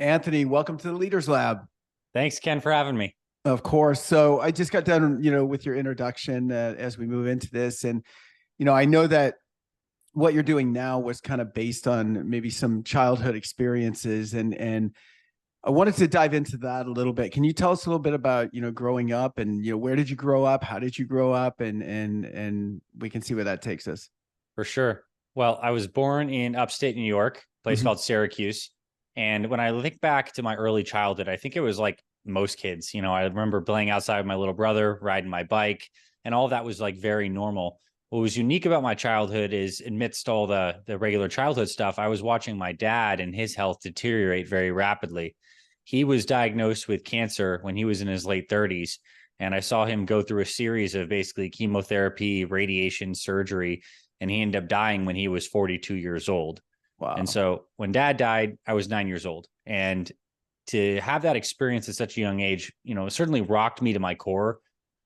Anthony, welcome to the Leaders Lab. Thanks, Ken, for having me. Of course. So I just got done, with your introduction as we move into this. And, I know that what you're doing now was kind of based on maybe some childhood experiences. And I wanted to dive into that a little bit. Can you tell us a little bit about, growing up and, where did you grow up? How did you grow up? And we can see where that takes us. For sure. Well, I was born in upstate New York, a place Mhm. called Syracuse. And when I think back to my early childhood, I think it was like most kids. I remember playing outside with my little brother, riding my bike, and all of that was like very normal. What was unique about my childhood is amidst all the regular childhood stuff, I was watching my dad and his health deteriorate very rapidly. He was diagnosed with cancer when he was in his late 30s. And I saw him go through a series of basically chemotherapy, radiation, surgery, and he ended up dying when he was 42 years old. And Wow. so when dad died, I was 9 years old. And to have that experience at such a young age, certainly rocked me to my core.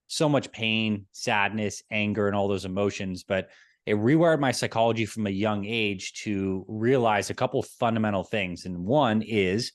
So much pain, sadness, anger, and all those emotions. But it rewired my psychology from a young age to realize a couple fundamental things. And one is,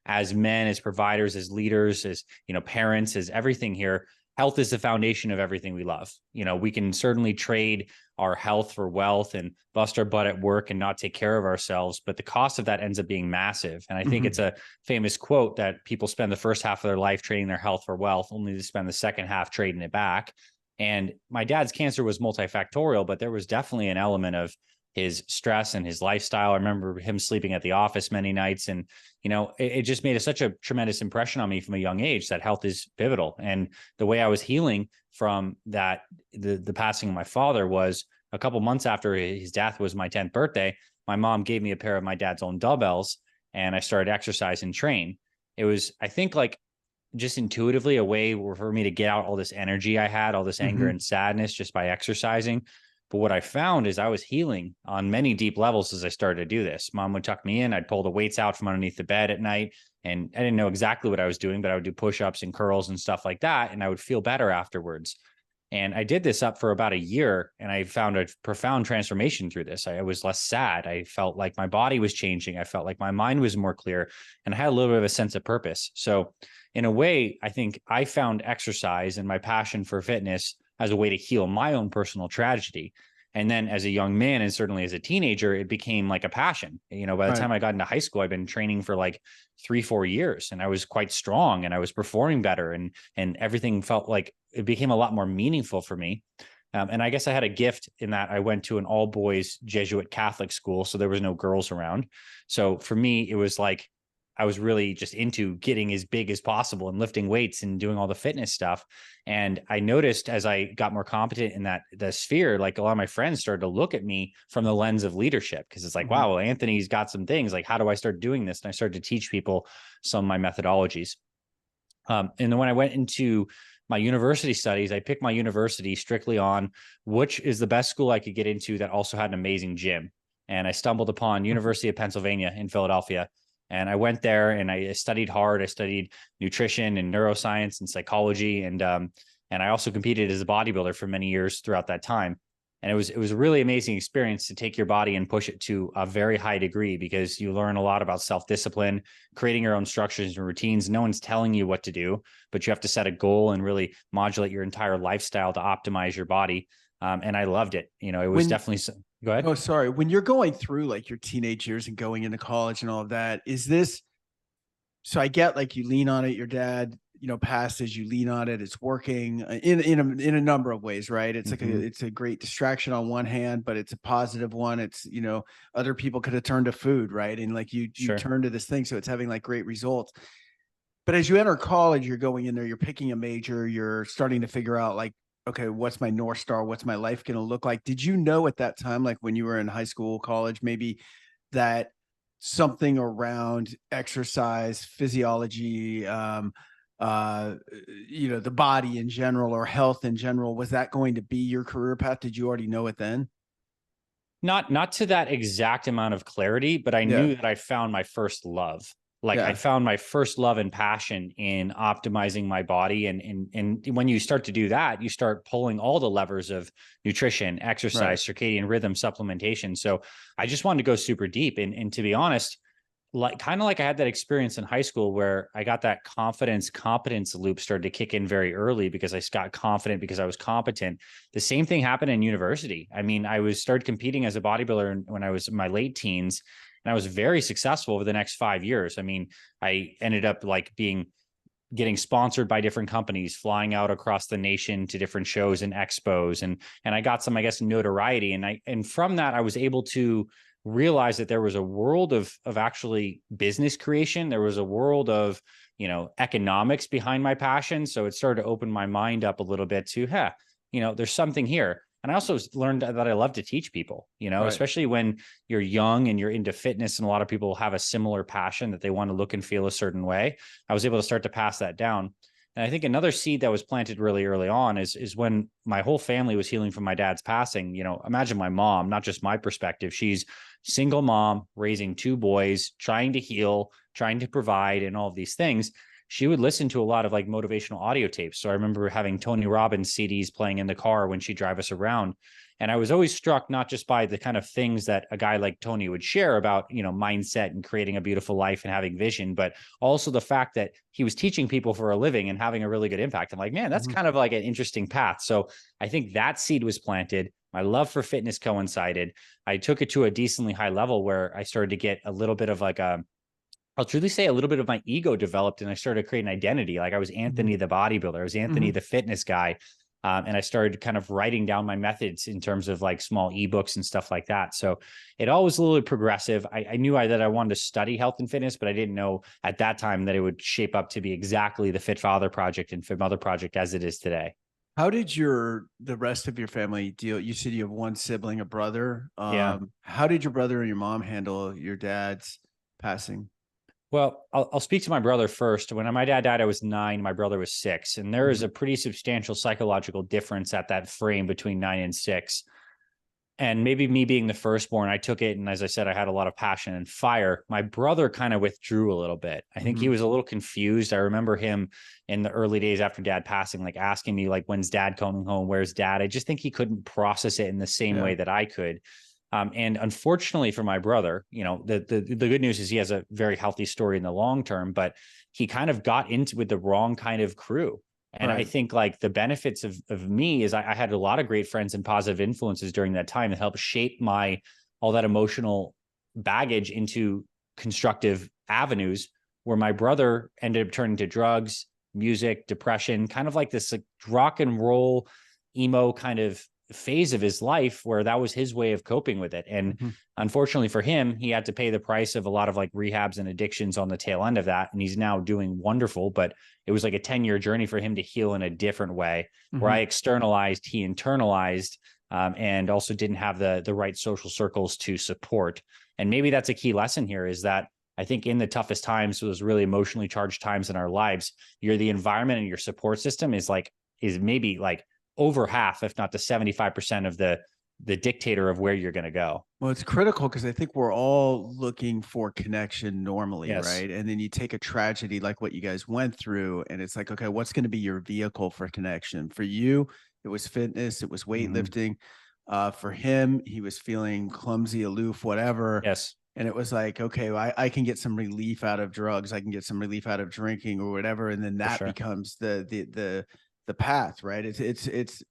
as men, as providers, as leaders, as parents, as everything here, health is the foundation of everything we love. We can certainly trade our health for wealth and bust our butt at work and not take care of ourselves, but the cost of that ends up being massive. And I think Mhm. it's a famous quote that people spend the first half of their life trading their health for wealth, only to spend the second half trading it back. And my dad's cancer was multifactorial, but there was definitely an element of his stress and his lifestyle. I remember him sleeping at the office many nights, and it just made such a tremendous impression on me from a young age that health is pivotal. And the way I was healing from that, the passing of my father, was a couple months after his death was my 10th birthday. My mom gave me a pair of my dad's own dumbbells, and I started exercise and train. It was, I think, like just intuitively a way for me to get out all this energy I had, all this anger Mhm. and sadness just by exercising. But what I found is I was healing on many deep levels as I started to do this. Mom would tuck me in. I'd pull the weights out from underneath the bed at night. And I didn't know exactly what I was doing, but I would do push-ups and curls and stuff like that. And I would feel better afterwards. And I did this up for about a year, and I found a profound transformation through this. I was less sad. I felt like my body was changing. I felt like my mind was more clear, and I had a little bit of a sense of purpose. So in a way, I think I found exercise and my passion for fitness as a way to heal my own personal tragedy. And then as a young man, and certainly as a teenager, it became like a passion. By the Right. time I got into high school, I'd been training for like 3, 4 years, and I was quite strong and I was performing better, and everything felt like it became a lot more meaningful for me. And I guess I had a gift in that I went to an all boys Jesuit Catholic school. So there was no girls around. So for me, it was like I was really just into getting as big as possible and lifting weights and doing all the fitness stuff. And I noticed as I got more competent in the sphere, like a lot of my friends started to look at me from the lens of leadership, because it's like, Mhm. wow, well, Anthony's got some things. Like, how do I start doing this? And I started to teach people some of my methodologies. And then when I went into my university studies, I picked my university strictly on which is the best school I could get into that also had an amazing gym. And I stumbled upon University of Pennsylvania in Philadelphia. And I went there and I studied hard. I studied nutrition and neuroscience and psychology. And I also competed as a bodybuilder for many years throughout that time. And it was a really amazing experience to take your body and push it to a very high degree, because you learn a lot about self-discipline, creating your own structures and routines. No one's telling you what to do, but you have to set a goal and really modulate your entire lifestyle to optimize your body. And I loved it. It was When definitely. Go ahead. Oh, sorry. When you're going through like your teenage years and going into college and all of that, is this so I get like you lean on it, your dad, passed as you lean on it, it's working in a number of ways, right? It's like Mm-hmm. it's a great distraction on one hand, but it's a positive one. It's, other people could have turned to food, right? And like you Sure. turn to this thing, so it's having like great results. But as you enter college, you're going in there, you're picking a major, you're starting to figure out like, okay, what's my North Star? What's my life going to look like? Did you know at that time, like when you were in high school, college, maybe that something around exercise, physiology, the body in general or health in general, was that going to be your career path? Did you already know it then? Not to that exact amount of clarity, but I Yeah. knew that I found my first love. Like, I Yeah. found my first love and passion in optimizing my body. And when you start to do that, you start pulling all the levers of nutrition, Right. exercise, circadian rhythm, supplementation. So I just wanted to go super deep. And to be honest, like kind of like I had that experience in high school where I got that confidence competence loop started to kick in very early because I got confident because I was competent. The same thing happened in university. I mean, I was started competing as a bodybuilder when I was in my late teens, and I was very successful over the next 5 years. I mean, I ended up like getting sponsored by different companies, flying out across the nation to different shows and expos, and I got some, I guess, notoriety, and from that I was able to realize that there was a world of actually business creation. There was a world of, economics behind my passion. So it started to open my mind up a little bit to, there's something here. And I also learned that I love to teach people, Right. especially when you're young and you're into fitness, and a lot of people have a similar passion that they want to look and feel a certain way. I was able to start to pass that down. And I think another seed that was planted really early on is when my whole family was healing from my dad's passing. Imagine my mom, not just my perspective. She's single mom, raising two boys, trying to heal, trying to provide, and all of these things. She would listen to a lot of like motivational audio tapes. So I remember having Tony Robbins CDs playing in the car when she'd drive us around. And I was always struck not just by the kind of things that a guy like Tony would share about, mindset and creating a beautiful life and having vision, but also the fact that he was teaching people for a living and having a really good impact. I'm like, man, that's Mhm. kind of like an interesting path. So I think that seed was planted. My love for fitness coincided. I took it to a decently high level where I started to get a little bit of like I'll truly say a little bit of my ego developed, and I started creating identity. Like I was Mhm. Anthony the bodybuilder, I was Anthony Mhm. the fitness guy. And I started kind of writing down my methods in terms of like small ebooks and stuff like that. So it all was a little progressive. I knew that I wanted to study health and fitness, but I didn't know at that time that it would shape up to be exactly the Fit Father Project and Fit Mother Project as it is today. How did the rest of your family deal? You said you have one sibling, a brother. Yeah. How did your brother and your mom handle your dad's passing? Well, I'll speak to my brother first. When my dad died, I was 9. My brother was 6, and there is Mhm. a pretty substantial psychological difference at that frame between 9 and 6. And maybe me being the firstborn, I took it, and as I said, I had a lot of passion and fire. My brother kind of withdrew a little bit. I think he Mhm. was a little confused. I remember him in the early days after dad passing, like asking me, like, when's dad coming home? Where's dad? I just think he couldn't process it in the same Yeah. way that I could. And unfortunately for my brother, the good news is he has a very healthy story in the long term, but he kind of got into with the wrong kind of crew. And I Right. think like the benefits of me is I had a lot of great friends and positive influences during that time that helped shape all that emotional baggage into constructive avenues, where my brother ended up turning to drugs, music, depression, kind of like this like rock and roll emo kind of phase of his life where that was his way of coping with it. And Mhm. unfortunately for him, he had to pay the price of a lot of like rehabs and addictions on the tail end of that. And he's now doing wonderful, but it was like a 10-year journey for him to heal in a different way, where I Mhm. externalized, he internalized, and also didn't have the right social circles to support. And maybe that's a key lesson here, is that I think in the toughest times, those really emotionally charged times in our lives, the environment and your support system is maybe like over half, if not the 75% of the dictator of where you're going to go. Well, it's critical because I think we're all looking for connection normally, Yes. right? And then you take a tragedy like what you guys went through, and it's like, okay, what's going to be your vehicle for connection? For you, it was fitness, it was Mm-hmm. weightlifting. For him, he was feeling clumsy, aloof, whatever. Yes, And it was like, okay, well, I can get some relief out of drugs, I can get some relief out of drinking or whatever, and then for that sure. becomes the path, right? It's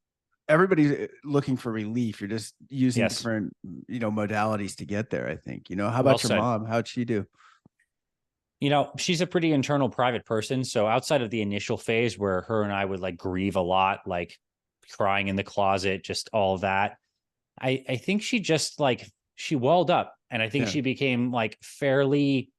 everybody's looking for relief. You're just using Yes. different, modalities to get there, I think. How Well about your said. mom? How'd she do? She's a pretty internal private person. So outside of the initial phase where her and I would like grieve a lot, like crying in the closet, just all of that, I think she just like she welled up, and I think Yeah. she became like fairly,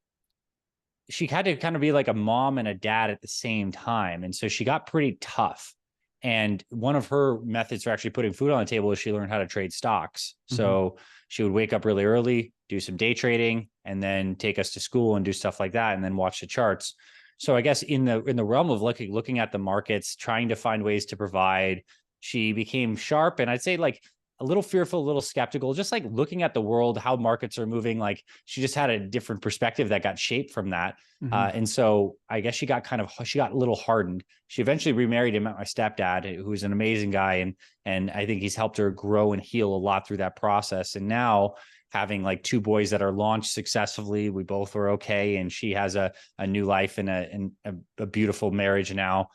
she had to kind of be like a mom and a dad at the same time. And so she got pretty tough. And one of her methods for actually putting food on the table is she learned how to trade stocks. Mhm. So she would wake up really early, do some day trading, and then take us to school and do stuff like that, and then watch the charts. So I guess in the realm of looking at the markets, trying to find ways to provide, she became sharp, and I'd say like a little fearful, a little skeptical, just like looking at the world, how markets are moving. Like she just had a different perspective that got shaped from that. Mhm. And so I guess she got a little hardened. She eventually remarried and met my stepdad, who's an amazing guy. And I think he's helped her grow and heal a lot through that process. And now having like two boys that are launched successfully. We both were okay. And she has a new life and a beautiful marriage now.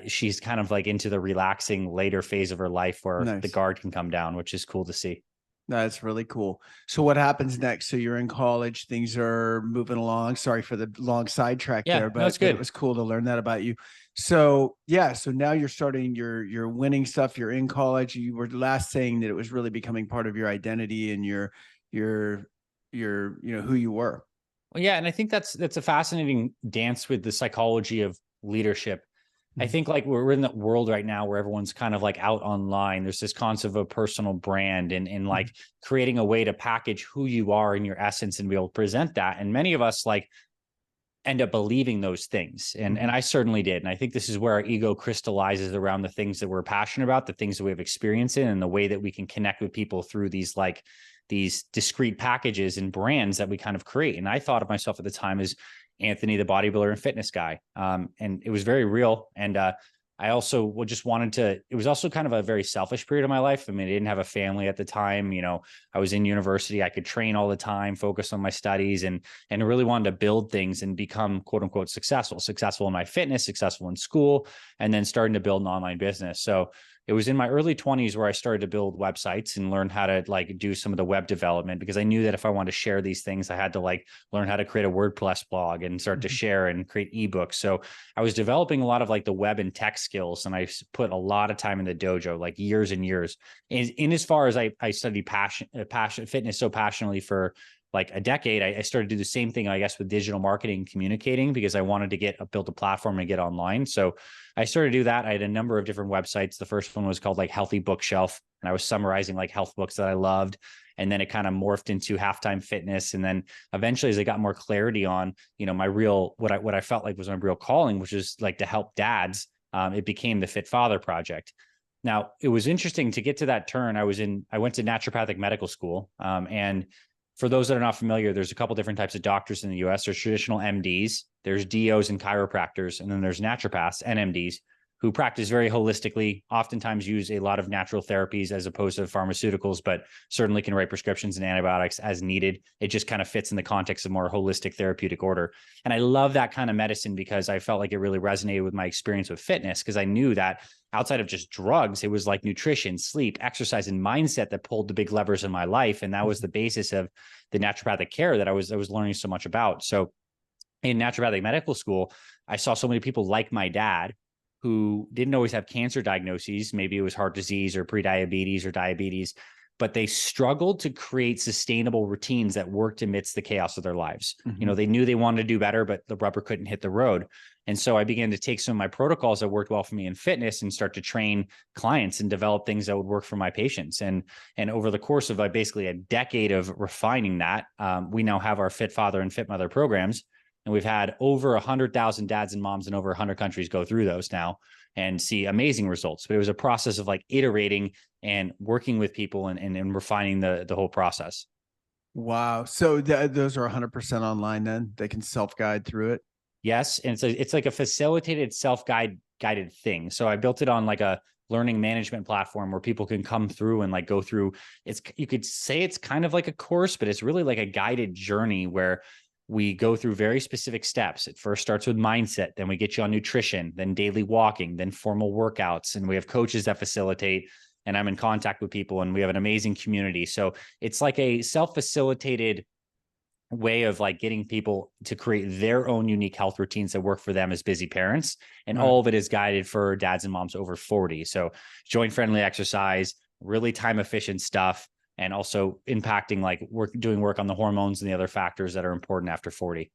She's kind of like into the relaxing later phase of her life where the Nice. guard can come down, which is cool to see. That's really cool. So what happens next? So you're in college, things are moving along. Sorry for the long sidetrack Yeah, there, no, it's but it good. was cool to learn that about you. So yeah, so now you're starting you're winning stuff, you're in college. You were last saying that it was really becoming part of your identity and your who you were. Well, yeah, and I think that's a fascinating dance with the psychology of leadership. I Mhm. think like we're in that world right now where everyone's kind of like out online. There's this concept of a personal brand and like Mhm. creating a way to package who you are in your essence and be able to present that. And many of us like end up believing those things. And Mhm. I certainly did. And I think this is where our ego crystallizes around the things that we're passionate about, the things that we have experience in, and the way that we can connect with people through these discrete packages and brands that we kind of create. And I thought of myself at the time as Anthony, the bodybuilder and fitness guy. And it was very real. And I also just wanted to, it was also kind of a very selfish period of my life. I mean, I didn't have a family at the time. I was in university. I could train all the time, focus on my studies, and really wanted to build things and become quote unquote successful in my fitness, successful in school, and then starting to build an online business. So it was in my early 20s where I started to build websites and learn how to like do some of the web development, because I knew that if I wanted to share these things, I had to like learn how to create a WordPress blog and start to Mhm. share and create ebooks. So I was developing a lot of like the web and tech skills, and I put a lot of time in the dojo, like years and years. And in as far as I studied passion fitness so passionately for like a decade, I started to do the same thing, I guess, with digital marketing and communicating, because I wanted to build a platform and get online. So I started to do that. I had a number of different websites. The first one was called like Healthy Bookshelf, and I was summarizing like health books that I loved. And then it kind of morphed into Halftime Fitness. And then eventually, as I got more clarity on, my real, what I felt like was my real calling, which is like to help dads, it became the Fit Father Project. Now, it was interesting to get to that turn. I went to naturopathic medical school. And for those that are not familiar, there's a couple different types of doctors in the US. There's traditional MDs, there's DOs and chiropractors, and then there's naturopaths and MDs who practice very holistically, oftentimes use a lot of natural therapies as opposed to pharmaceuticals, but certainly can write prescriptions and antibiotics as needed. It just kind of fits in the context of more holistic therapeutic order. And I love that kind of medicine because I felt like it really resonated with my experience with fitness, because I knew that outside of just drugs, it was like nutrition, sleep, exercise, and mindset that pulled the big levers in my life. And that was the basis of the naturopathic care that I was learning so much about. So in naturopathic medical school, I saw so many people like my dad who didn't always have cancer diagnoses. Maybe it was heart disease or prediabetes or diabetes, but they struggled to create sustainable routines that worked amidst the chaos of their lives. Mhm. They knew they wanted to do better, but the rubber couldn't hit the road. And so I began to take some of my protocols that worked well for me in fitness and start to train clients and develop things that would work for my patients. And over the course of like basically a decade of refining that, we now have our Fit Father and Fit Mother programs. And we've had over 100,000 dads and moms in over 100 countries go through those now and see amazing results. But it was a process of like iterating and working with people and refining the whole process. Wow. So those are 100% online then? They can self-guide through it? Yes, and it's like a facilitated guided thing. So I built it on like a learning management platform where people can come through and like go through. You could say it's kind of like a course, but it's really like a guided journey where we go through very specific steps. It first starts with mindset, then we get you on nutrition, then daily walking, then formal workouts, and we have coaches that facilitate. And I'm in contact with people, and we have an amazing community. So it's like a self-facilitated way of like getting people to create their own unique health routines that work for them as busy parents. And Right. all of it is guided for dads and moms over 40. So joint friendly exercise, really time efficient stuff, and also impacting like doing work on the hormones and the other factors that are important after 40.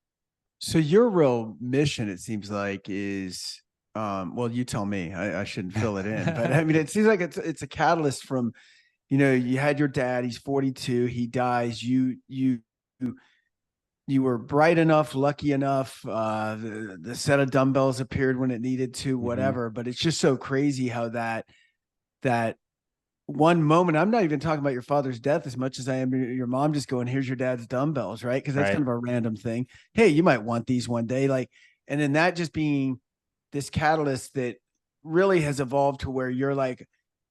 So your real mission, it seems like, is well, you tell me. I shouldn't fill it in, but I mean, it seems like it's a catalyst from, you had your dad, he's 42, he dies, you were bright enough, lucky enough, the set of dumbbells appeared when it needed to, Mm-hmm. whatever. But it's just so crazy how that one moment, I'm not even talking about your father's death as much as I am your mom just going, here's your dad's dumbbells, right? Because that's kind Right. of a random thing. Hey, you might want these one day. Like, and then that just being this catalyst that really has evolved to where you're like,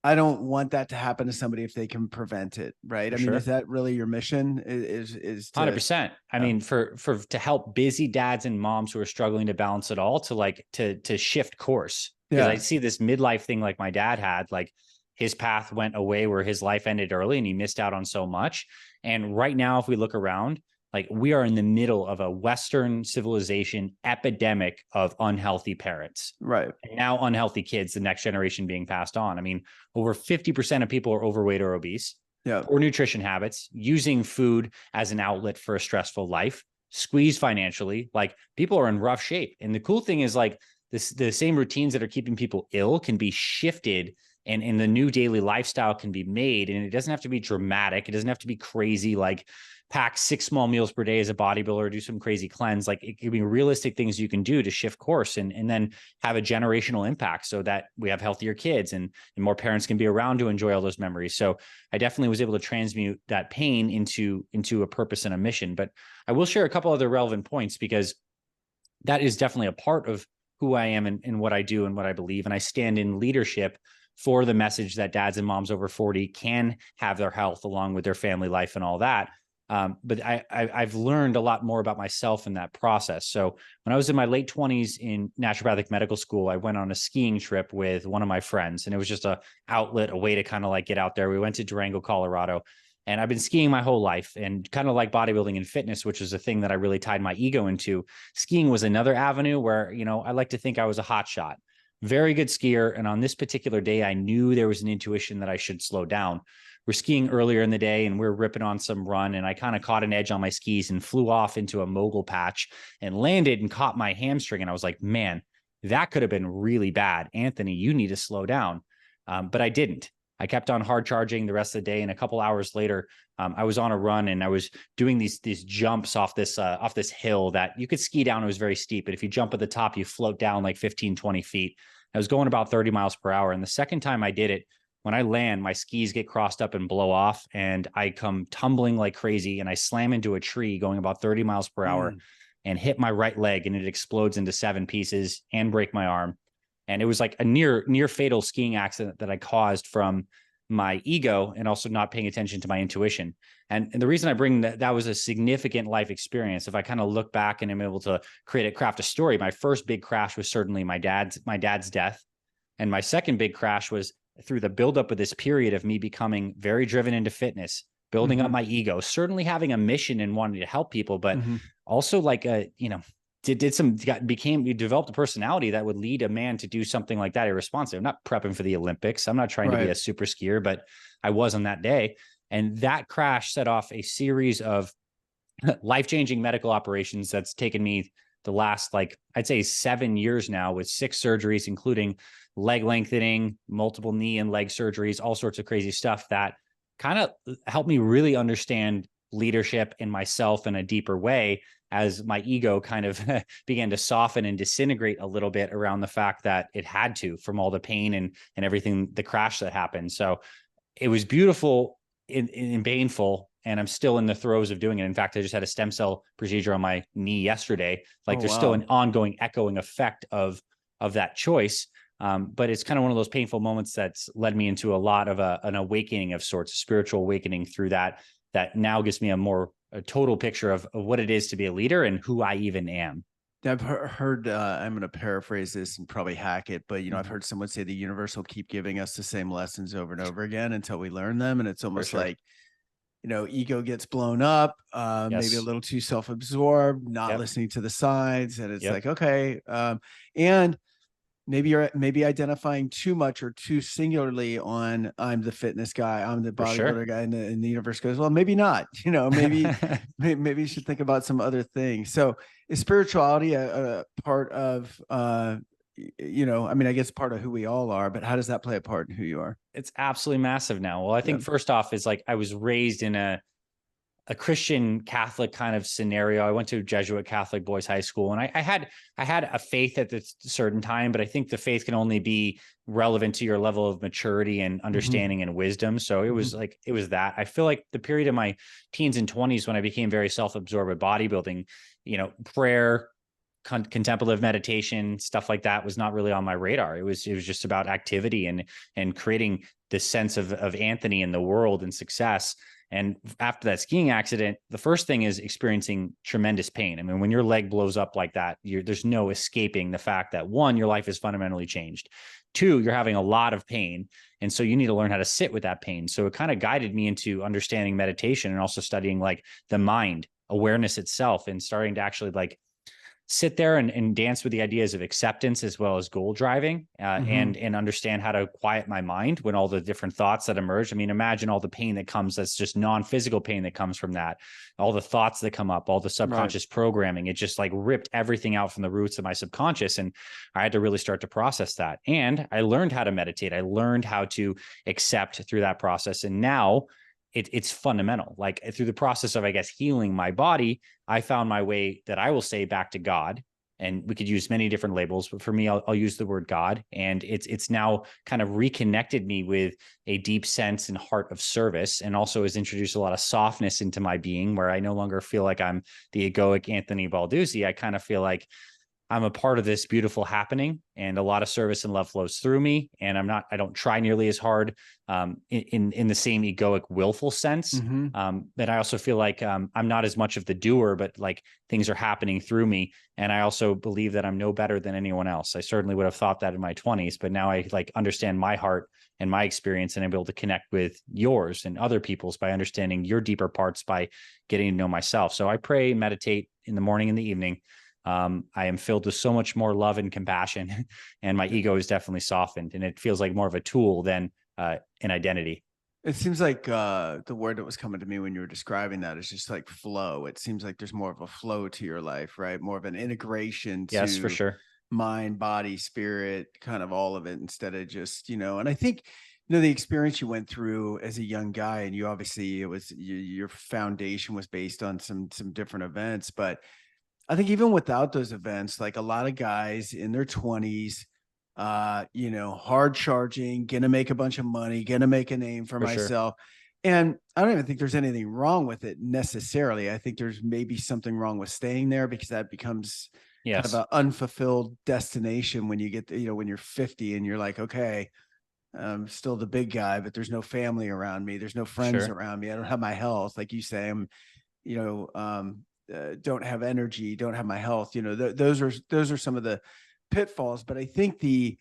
I don't want that to happen to somebody if they can prevent it, right? For I mean, is sure. that really your mission? Is to 100%. I mean, to help busy dads and moms who are struggling to balance it all, to like to shift course. Because I yeah, see this midlife thing like my dad had, like his path went away where his life ended early and he missed out on so much. And right now, if we look around, like we are in the middle of a Western civilization epidemic of unhealthy parents. right. And now unhealthy kids, the next generation being passed on. I mean, over 50% of people are overweight or obese, Yeah, poor nutrition habits, using food as an outlet for a stressful life, squeezed financially. Like people are in rough shape. And the cool thing is like the same routines that are keeping people ill can be shifted, and the new daily lifestyle can be made. And it doesn't have to be dramatic. It doesn't have to be crazy, like pack 6 small meals per day as a bodybuilder, do some crazy cleanse. Like it can be realistic things you can do to shift course, and then have a generational impact so that we have healthier kids, and more parents can be around to enjoy all those memories. So I definitely was able to transmute that pain into a purpose and a mission. But I will share a couple other relevant points, because that is definitely a part of who I am, and what I do and what I believe. And I stand in leadership for the message that dads and moms over 40 can have their health along with their family life and all that. But I've learned a lot more about myself in that process. So when I was in my late 20s in naturopathic medical school, I went on a skiing trip with one of my friends, and it was just a outlet, a way to kind of like get out there. We went to Durango, Colorado, and I've been skiing my whole life, and kind of like bodybuilding and fitness, which was a thing that I really tied my ego into. Skiing was another avenue where, I like to think I was a hot shot, very good skier. And on this particular day, I knew there was an intuition that I should slow down. We're skiing earlier in the day and we're ripping on some run, and I kind of caught an edge on my skis and flew off into a mogul patch and landed and caught my hamstring. And I was like, man, that could have been really bad. Anthony, you need to slow down. But I didn't. I kept on hard charging the rest of the day. And a couple hours later, I was on a run, and I was doing these jumps off this hill that you could ski down. It was very steep, but if you jump at the top, you float down like 15, 20 feet. I was going about 30 miles per hour. And the second time I did it, when I land, my skis get crossed up and blow off, and I come tumbling like crazy, and I slam into a tree going about 30 miles per hour and hit my right leg, and it explodes into 7 pieces and break my arm. And it was like a near fatal skiing accident that I caused from my ego and also not paying attention to my intuition. And the reason I bring that was a significant life experience. If I kind of look back and I'm able to craft a story, my first big crash was certainly my dad's death. And my second big crash was through the buildup of this period of me becoming very driven into fitness, building up my ego, certainly having a mission and wanting to help people, but also like developed a personality that would lead a man to do something like that irresponsible. I'm not prepping for the Olympics. I'm not trying to be a super skier, but I was on that day. And that crash set off a series of life-changing medical operations that's taken me the last, like, I'd say 7 years now, with 6 surgeries, including leg lengthening, multiple knee and leg surgeries, all sorts of crazy stuff that kind of helped me really understand leadership in myself in a deeper way, as my ego kind of began to soften and disintegrate a little bit around the fact that it had to, from all the pain and everything, the crash that happened. So it was beautiful and painful, and I'm still in the throes of doing it. In fact, I just had a stem cell procedure on my knee yesterday. Like there's still an ongoing echoing effect of that choice. But it's kind of one of those painful moments that's led me into a lot of an awakening of sorts, a spiritual awakening through that now gives me a total picture of what it is to be a leader and who I even am. I've heard, I'm going to paraphrase this and probably hack it, but I've heard someone say the universe will keep giving us the same lessons over and over again until we learn them. And it's almost like, ego gets blown up, maybe a little too self-absorbed, not listening to the signs. And it's like, okay. And maybe you're identifying too much or too singularly on, I'm the fitness guy, I'm the bodybuilder guy, and the universe goes, well, maybe not, maybe maybe you should think about some other things. So is spirituality a part of I mean, I guess part of who we all are, but how does that play a part in who you are? It's absolutely massive now. Well, I think first off is like I was raised in a Christian Catholic kind of scenario. I went to Jesuit Catholic boys high school, and I had a faith at a certain time, but I think the faith can only be relevant to your level of maturity and understanding and wisdom. So it was that. I feel like the period of my teens and 20s when I became very self-absorbed with bodybuilding, prayer, contemplative meditation, stuff like that was not really on my radar. It was just about activity and creating this sense of Anthony in the world and success. And after that skiing accident, the first thing is experiencing tremendous pain. I mean, when your leg blows up like that, there's no escaping the fact that, one, your life is fundamentally changed. Two, you're having a lot of pain. And so you need to learn how to sit with that pain. So it kind of guided me into understanding meditation and also studying like the mind, awareness itself, and starting to actually like sit there and dance with the ideas of acceptance as well as goal driving, and understand how to quiet my mind when all the different thoughts that emerge. I mean, imagine all the pain that comes, that's just non-physical pain that comes from that, all the thoughts that come up, all the subconscious programming. It just like ripped everything out from the roots of my subconscious. And I had to really start to process that. And I learned how to meditate. I learned how to accept through that process. And now it's fundamental. Like through the process of, I guess, healing my body, I found my way that I will say back to God. And we could use many different labels, but for me, I'll use the word God. And it's now kind of reconnected me with a deep sense and heart of service, and also has introduced a lot of softness into my being, where I no longer feel like I'm the egoic Anthony Balduzzi. I kind of feel like I'm a part of this beautiful happening, and a lot of service and love flows through me. And I don't try nearly as hard in the same egoic, willful sense. But I also feel like I'm not as much of the doer, but like things are happening through me. And I also believe that I'm no better than anyone else. I certainly would have thought that in my 20s, but now I like understand my heart and my experience, and I'm able to connect with yours and other people's by understanding your deeper parts, by getting to know myself. So I pray, meditate in the morning and the evening. I am filled with so much more love and compassion, and my ego is definitely softened, and it feels like more of a tool than an identity. It seems like the word that was coming to me when you were describing that is just like flow. It seems like there's more of a flow to your life, right? More of an integration Yes, for to sure. mind, body, spirit, kind of all of it, instead of just, and I think, the experience you went through as a young guy, and you obviously, it was your foundation was based on some different events, but I think even without those events, like a lot of guys in their 20s, hard charging, gonna make a bunch of money, gonna make a name for For sure. myself. And I don't even think there's anything wrong with it necessarily. I think there's maybe something wrong with staying there, because that becomes kind of Yes, an unfulfilled destination when you get, when you're 50 and you're like, okay, I'm still the big guy, but there's no family around me. There's no friends sure. around me. I don't have my health. Like you say, I'm, you know, um, don't have energy, don't have my health. Those are some of the pitfalls. But I think the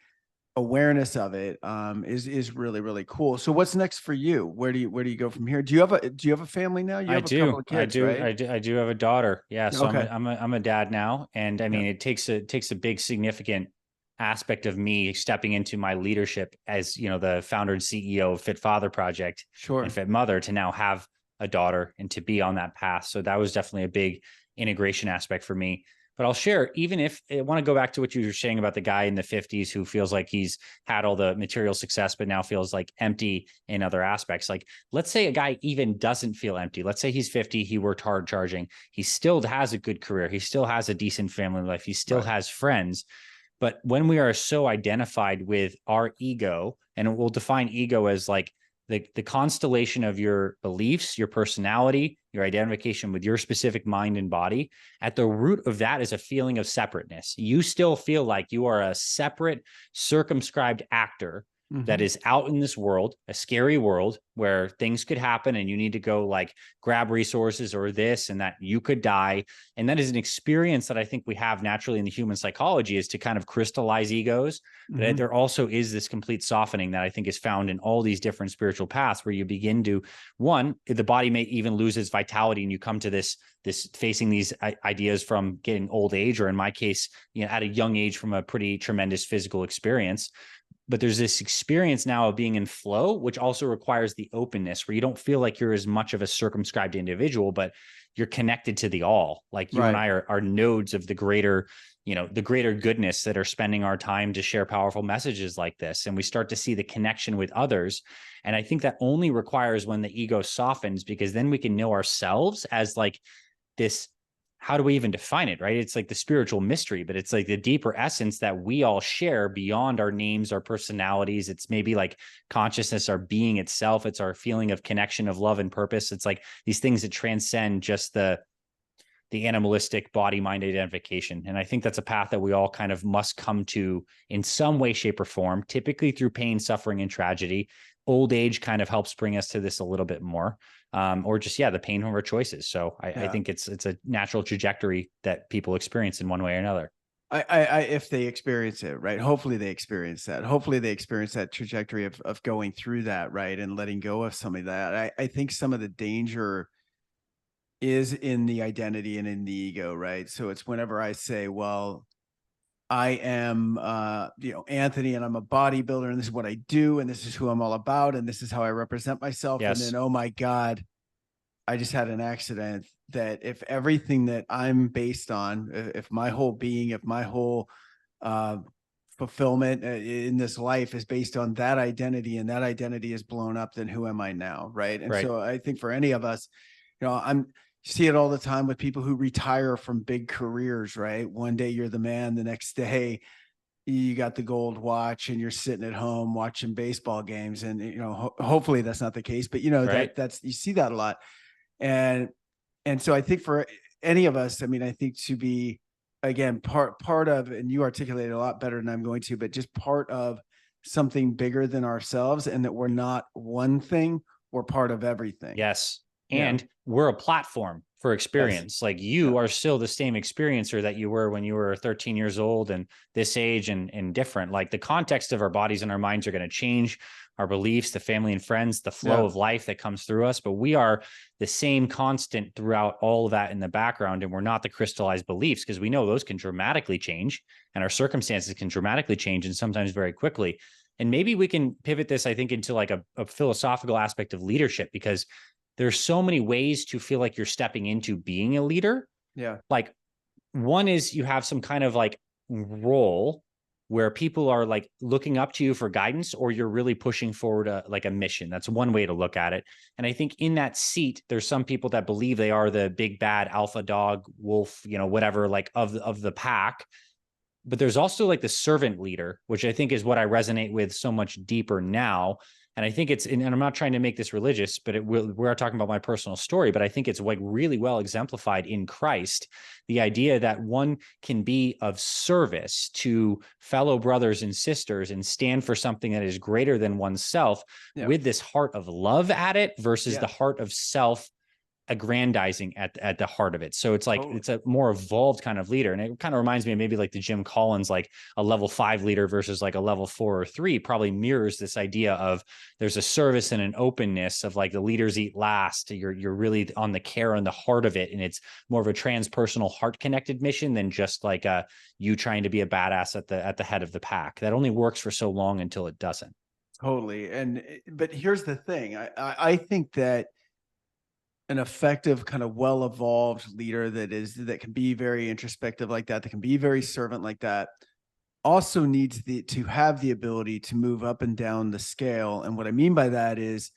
awareness of it is really, really cool. So what's next for you? Where do you go from here? Do you have a family now? You I have a couple do. of I kids, do. right? I do have a daughter. Yeah. So Okay. I'm a dad now. And I Yeah. mean, it takes a big significant aspect of me stepping into my leadership as, the founder and CEO of Fit Father Project and Sure. Fit Mother, to now have a daughter and to be on that path. So that was definitely a big integration aspect for me. But I'll share, even if I want to go back to what you were saying about the guy in the 50s who feels like he's had all the material success, but now feels like empty in other aspects. Like, let's say a guy even doesn't feel empty. Let's say he's 50, he worked hard charging. He still has a good career. He still has a decent family life. He still Right. has friends. But when we are so identified with our ego, and we'll define ego as like the constellation of your beliefs, your personality, your identification with your specific mind and body, at the root of that is a feeling of separateness. You still feel like you are a separate, circumscribed actor that Mhm. is out in this world, a scary world where things could happen and you need to go like grab resources or this and that, you could die. And that is an experience that I think we have naturally in the human psychology, is to kind of crystallize egos. But Mhm. there also is this complete softening that I think is found in all these different spiritual paths, where you begin to, one, the body may even lose its vitality, and you come to this facing these ideas from getting old age, or in my case, at a young age, from a pretty tremendous physical experience. But there's this experience now of being in flow, which also requires the openness, where you don't feel like you're as much of a circumscribed individual, but you're connected to the all. Like you and Right. I are nodes of the greater, the greater goodness, that are spending our time to share powerful messages like this. And we start to see the connection with others. And I think that only requires when the ego softens, because then we can know ourselves as like this, how do we even define it, right? It's like the spiritual mystery, but it's like the deeper essence that we all share beyond our names, our personalities. It's maybe like consciousness, our being itself. It's our feeling of connection, of love and purpose. It's like these things that transcend just the animalistic body mind identification. And I think that's a path that we all kind of must come to in some way, shape, or form, typically through pain, suffering, and tragedy. Old age kind of helps bring us to this a little bit more, or just, the pain from our choices. So I think it's a natural trajectory that people experience in one way or another. If they experience it, right? Hopefully they experience that. Hopefully they experience that trajectory of going through that, right? And letting go of some of that. I think some of the danger is in the identity and in the ego, right? So it's whenever I say, well, I am, Anthony, and I'm a bodybuilder, and this is what I do, and this is who I'm all about, and this is how I represent myself. Yes. And then, oh my God, I just had an accident. That if everything that I'm based on, if my whole being, if my whole fulfillment in this life is based on that identity, and that identity is blown up, then who am I now, right? And so I think for any of us, I'm see it all the time with people who retire from big careers, right? One day you're the man, the next day you got the gold watch and you're sitting at home watching baseball games. And, hopefully that's not the case, but that's, you see that a lot. And so I think for any of us, I mean, I think to be, again, part of, and you articulated a lot better than I'm going to, but just part of something bigger than ourselves, and that we're not one thing, we're part of everything. Yes. And we're a platform for experience. Yes. Like you are still the same experiencer that you were when you were 13 years old and this age and different. Like the context of our bodies and our minds are going to change, our beliefs, the family and friends, the flow of life that comes through us. But we are the same constant throughout all of that in the background. And we're not the crystallized beliefs, because we know those can dramatically change and our circumstances can dramatically change, and sometimes very quickly. And maybe we can pivot this, I think, into like a philosophical aspect of leadership, because there's so many ways to feel like you're stepping into being a leader. Yeah. Like one is you have some kind of like role where people are like looking up to you for guidance, or you're really pushing forward like a mission. That's one way to look at it. And I think in that seat, there's some people that believe they are the big bad alpha dog, wolf, whatever, like of the pack. But there's also like the servant leader, which I think is what I resonate with so much deeper now. And I think and I'm not trying to make this religious, but we're talking about my personal story, but I think it's like really well exemplified in Christ. The idea that one can be of service to fellow brothers and sisters and stand for something that is greater than oneself, with this heart of love at it versus the heart of self aggrandizing at the heart of it. So it's like, it's a more evolved kind of leader. And it kind of reminds me of maybe like the Jim Collins, like a level 5 leader versus like a level 4 or 3, probably mirrors this idea of there's a service and an openness of like the leaders eat last. You're really on the care and the heart of it. And it's more of a transpersonal heart connected mission than just like you trying to be a badass at the head of the pack. That only works for so long until it doesn't. Totally. But here's the thing. I think that an effective, kind of well-evolved leader that can be very introspective like that can be very servant like that, also needs to have the ability to move up and down the scale. And what I mean by that is,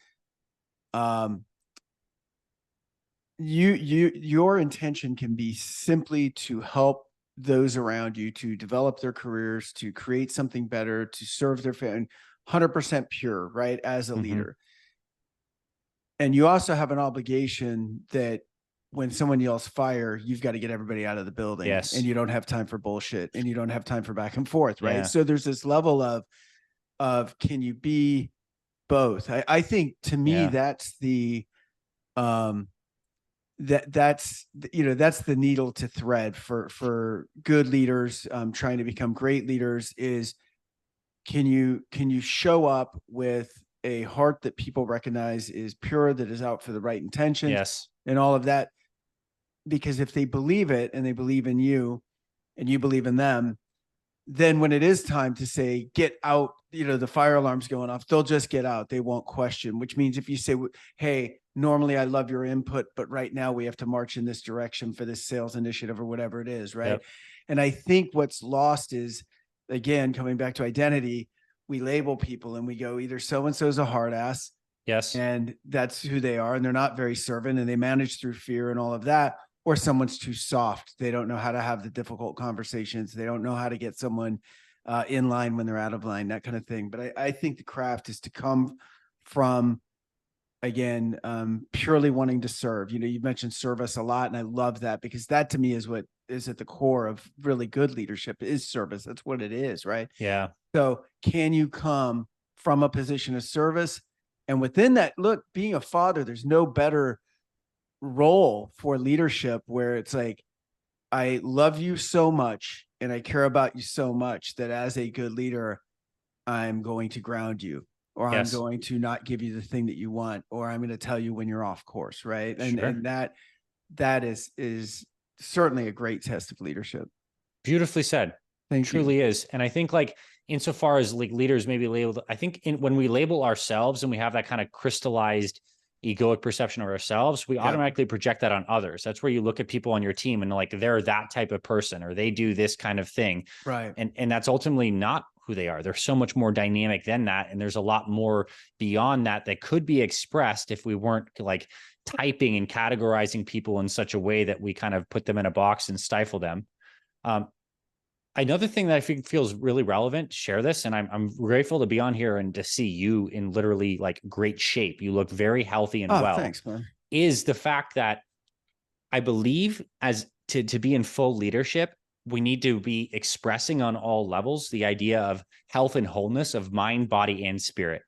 your intention can be simply to help those around you to develop their careers, to create something better, to serve their family, 100% pure, right? As a leader. And you also have an obligation that when someone yells fire, you've got to get everybody out of the building. Yes. And you don't have time for bullshit, and you don't have time for back and forth. Right. So there's this level of can you be both? I think to me, that's the, that's the needle to thread for good leaders, trying to become great leaders, is can you show up with a heart that people recognize is pure, that is out for the right intentions, and all of that. Because if they believe it, and they believe in you, and you believe in them, then when it is time to say, get out, the fire alarm's going off, they'll just get out. They won't question, which means if you say, hey, normally I love your input, but right now we have to march in this direction for this sales initiative or whatever it is. Right. And I think what's lost is, again, coming back to identity, we label people and we go, either so-and-so's a hard ass. And that's who they are. And they're not very servant, and they manage through fear and all of that. Or someone's too soft. They don't know how to have the difficult conversations. They don't know how to get someone in line when they're out of line, that kind of thing. But I think the craft is to come from again, purely wanting to serve. You know, you mentioned service a lot, and I love that, because that to me is what is at the core of really good leadership, is service. That's what it is, right? Yeah. So can you come from a position of service? And within that, look, being a father, there's no better role for leadership, where it's like, I love you so much and I care about you so much that as a good leader, I'm going to ground you, or I'm Yes. going to not give you the thing that you want, or I'm going to tell you when you're off course, right? And Sure. that is certainly a great test of leadership. Beautifully said. Thank you. Truly is. And I think like insofar as like leaders maybe labeled, I think when we label ourselves and we have that kind of crystallized egoic perception of ourselves, we Yep. automatically project that on others. That's where you look at people on your team and like they're that type of person or they do this kind of thing. Right. And that's ultimately not who they are. They're so much more dynamic than that. And there's a lot more beyond that that could be expressed if we weren't like typing and categorizing people in such a way that we kind of put them in a box and stifle them. Um, Another thing that I think feels really relevant to share this, and I'm grateful to be on here and to see you in literally like great shape. You look very healthy and Oh, well. thanks, man. Is the fact that I believe as to be in full leadership, we need to be expressing on all levels the idea of health and wholeness of mind, body, and spirit.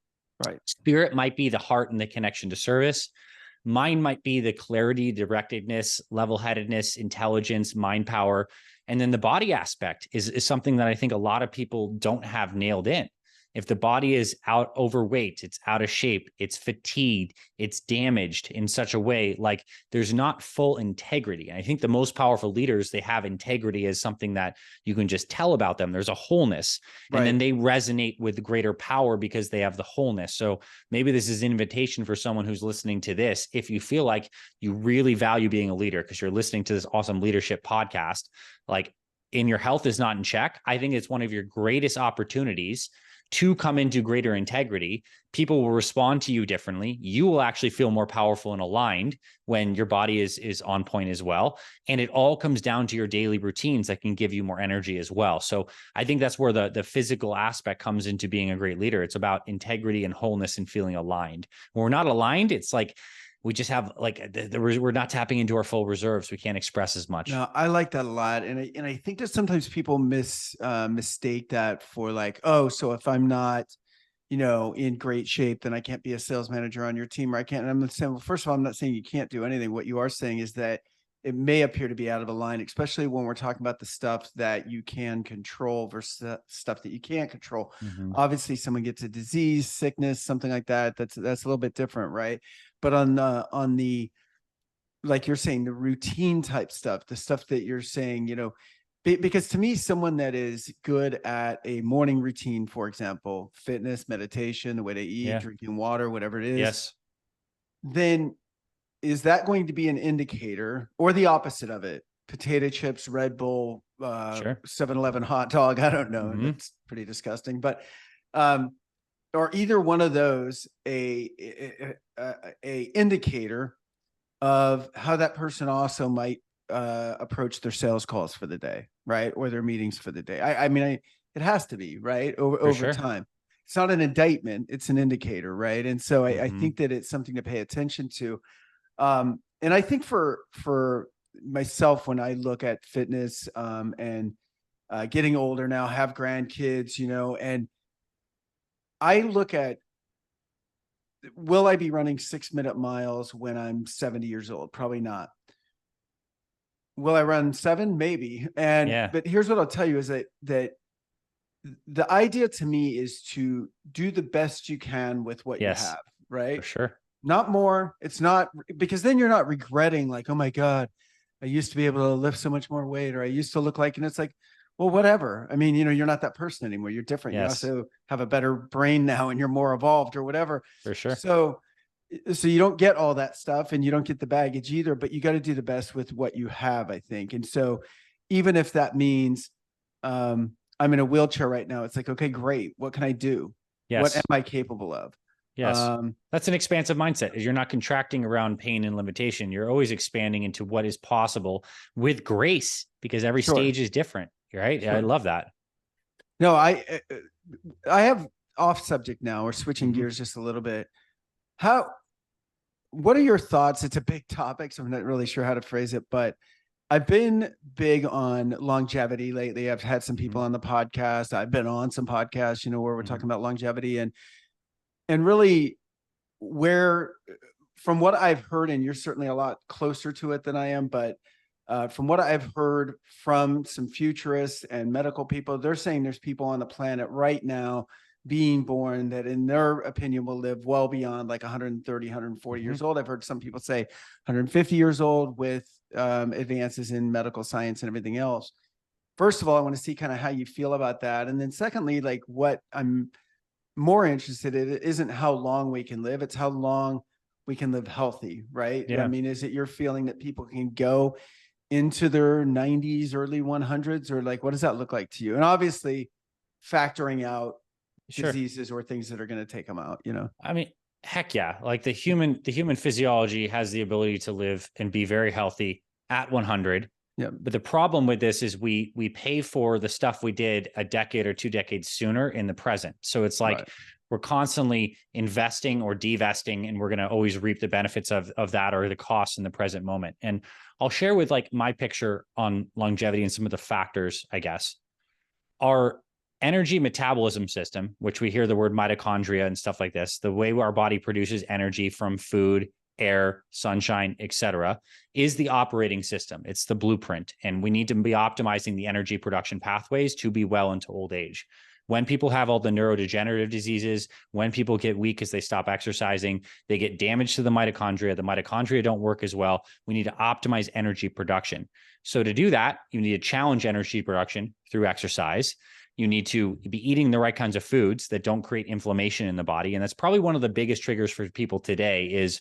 Right. Spirit might be the heart and the connection to service. Mind might be the clarity, directedness, level headedness, intelligence, mind power. And then the body aspect is something that I think a lot of people don't have nailed in. If the body is out overweight, it's out of shape, it's fatigued, it's damaged in such a way, like there's not full integrity. And I think the most powerful leaders, they have integrity as something that you can just tell about them. There's a wholeness, and then Right. they resonate with greater power because they have the wholeness. So maybe this is an invitation for someone who's listening to this. If you feel like you really value being a leader because you're listening to this awesome leadership podcast, like, and your health is not in check, I think it's one of your greatest opportunities to come into greater integrity. People will respond to you differently. You will actually feel more powerful and aligned when your body is on point as well. And it all comes down to your daily routines that can give you more energy as well. So I think that's where the physical aspect comes into being a great leader. It's about integrity and wholeness and feeling aligned. When we're not aligned, it's like we just have like we're not tapping into our full reserves. We can't express as much. No, I like that a lot, and I think that sometimes people mistake that for like, oh, so if I'm not, you know, in great shape, then I can't be a sales manager on your team, or I can't. And I'm saying, well, first of all, I'm not saying you can't do anything. What you are saying is that it may appear to be out of a line, especially when we're talking about the stuff that you can control versus stuff that you can't control. Mm-hmm. Obviously, someone gets a disease, sickness, something like that. That's a little bit different, right? But on the like you're saying, the routine type stuff, the stuff that you're saying, you know, because to me, someone that is good at a morning routine, for example, fitness, meditation, the way they eat, Yeah. drinking water, whatever it is, Yes. then is that going to be an indicator, or the opposite of it? Potato chips, Red Bull, Sure. 7-Eleven hot dog. I don't know. Mm-hmm. That's pretty disgusting. But um, or either one of those a indicator of how that person also might approach their sales calls for the day, right? Or their meetings for the day. I mean, it has to be, right? For Over sure. time. It's not an indictment, it's an indicator, right? And so I Mm-hmm. think that it's something to pay attention to. And I think for myself, when I look at fitness and getting older now, have grandkids, you know, and I look at, will I be running 6-minute miles when I'm 70 years old? Probably not. Will I run 7? Maybe. And Yeah. but here's what I'll tell you is that the idea to me is to do the best you can with what you Yes. have, For right? sure. Not more. It's not, because then you're not regretting like, oh my God, I used to be able to lift so much more weight, or I used to look like, and it's like, well, whatever. I mean, you know, you're not that person anymore. You're different. You Yes. also have a better brain now and you're more evolved or whatever. For sure. So you don't get all that stuff and you don't get the baggage either, but you got to do the best with what you have, I think. And so even if that means I'm in a wheelchair right now, it's like, okay, great. What can I do? What am Yes. I capable of? Yes. Um, That's an expansive mindset. Is you're not contracting around pain and limitation. You're always expanding into what is possible with grace because every sure, stage is different. Right. I sure. love that. No, I have off subject now. We're switching Mm-hmm. gears just a little bit. How what are your thoughts? It's a big topic, so I'm not really sure how to phrase it, but I've been big on longevity lately. I've had some people on the podcast. I've been on some podcasts, where we're talking about longevity and really where, from what I've heard, and you're certainly a lot closer to it than I am, but from what I've heard from some futurists and medical people, they're saying there's people on the planet right now being born that in their opinion will live well beyond like 130, 140 years old. I've heard some people say 150 years old with advances in medical science and everything else. First of all, I want to see kind of how you feel about that. And then secondly, like what I'm more interested in isn't how long we can live, it's how long we can live healthy, right? I Yeah, mean, is it your feeling that people can go into their 90s, early 100s, or like what does that look like to you? And obviously factoring out sure. diseases or things that are going to take them out. I mean, heck yeah. Like the human physiology has the ability to live and be very healthy at 100. Yeah. But the problem with this is we pay for the stuff we did a decade or 2 decades sooner in the present. So it's like Right. we're constantly investing or divesting, and we're going to always reap the benefits of that or the costs in the present moment. And I'll share with like my picture on longevity and some of the factors, I guess. Our energy metabolism system, which we hear the word mitochondria and stuff like this, the way our body produces energy from food, air, sunshine, etc., is the operating system. It's the blueprint. And we need to be optimizing the energy production pathways to be well into old age. When people have all the neurodegenerative diseases, when people get weak as they stop exercising, they get damage to the mitochondria. The mitochondria don't work as well. We need to optimize energy production. So to do that, you need to challenge energy production through exercise. You need to be eating the right kinds of foods that don't create inflammation in the body. And that's probably one of the biggest triggers for people today is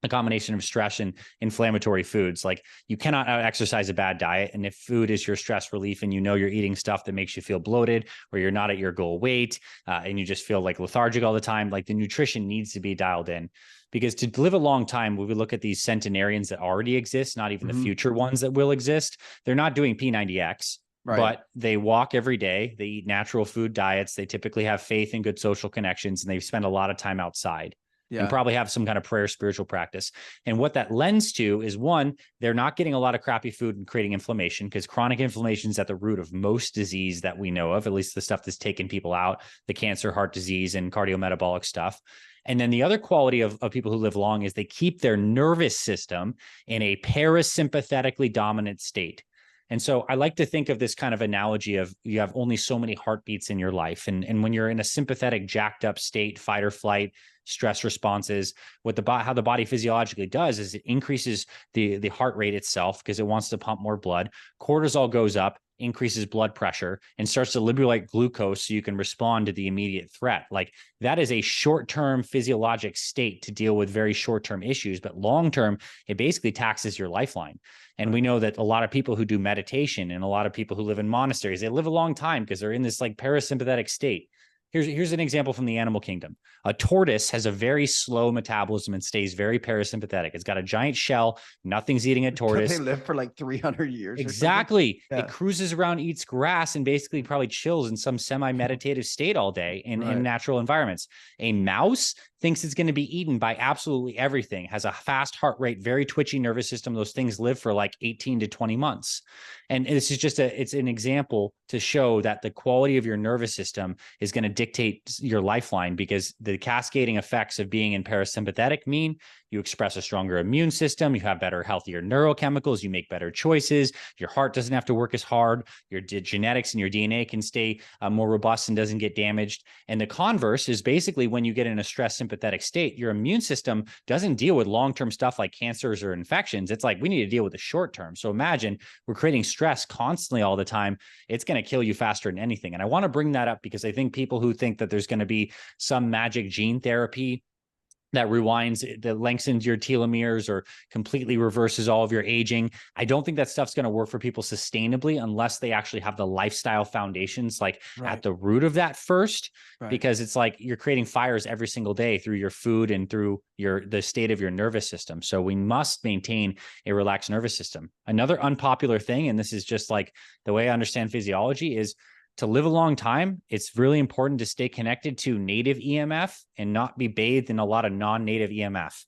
a combination of stress and inflammatory foods. Like you cannot exercise a bad diet. And if food is your stress relief and you're eating stuff that makes you feel bloated or you're not at your goal weight and you just feel like lethargic all the time, like the nutrition needs to be dialed in. Because to live a long time, when we look at these centenarians that already exist, not even the future ones that will exist, they're not doing P90X. Right. But they walk every day. They eat natural food diets. They typically have faith and good social connections, and they spend a lot of time outside. And probably have some kind of prayer, spiritual practice. And what that lends to is one, they're not getting a lot of crappy food and creating inflammation, because chronic inflammation is at the root of most disease that we know of, at least the stuff that's taken people out, the cancer, heart disease, and cardiometabolic stuff. And then the other quality of people who live long is they keep their nervous system in a parasympathetically dominant state. And so I like to think of this kind of analogy of you have only so many heartbeats in your life. And when you're in a sympathetic, jacked up state, fight or flight, stress responses, how the body physiologically does is it increases the heart rate itself because it wants to pump more blood. Cortisol goes up, increases blood pressure, and starts to liberate glucose so you can respond to the immediate threat. Like that is a short-term physiologic state to deal with very short-term issues, but long-term, it basically taxes your lifeline. And we know that a lot of people who do meditation and a lot of people who live in monasteries, they live a long time because they're in this like parasympathetic state. Here's an example from the animal kingdom. A tortoise has a very slow metabolism and stays very parasympathetic. It's got a giant shell. Nothing's eating a tortoise. They live for like 300 years. Exactly. Yeah. It cruises around, eats grass, and basically probably chills in some semi-meditative state all day in natural environments. A mouse thinks it's going to be eaten by absolutely everything, has a fast heart rate, very twitchy nervous system. Those things live for like 18 to 20 months. And this is just it's an example to show that the quality of your nervous system is going to dictate your lifeline, because the cascading effects of being in parasympathetic mean you express a stronger immune system, you have better, healthier neurochemicals, you make better choices, your heart doesn't have to work as hard, your genetics and your DNA can stay more robust and doesn't get damaged. And the converse is basically when you get in a stress sympathetic state, your immune system doesn't deal with long-term stuff like cancers or infections. It's like we need to deal with the short term. So imagine we're creating stress constantly all the time. It's going to kill you faster than anything. And I want to bring that up because I think people who think that there's going to be some magic gene therapy that rewinds, that lengthens your telomeres or completely reverses all of your aging. I don't think that stuff's going to work for people sustainably unless they actually have the lifestyle foundations like at the root of that first, because it's like you're creating fires every single day through your food and through the state of your nervous system. So we must maintain a relaxed nervous system. Another unpopular thing, and this is just like the way I understand physiology, is to live a long time, it's really important to stay connected to native EMF and not be bathed in a lot of non-native EMF.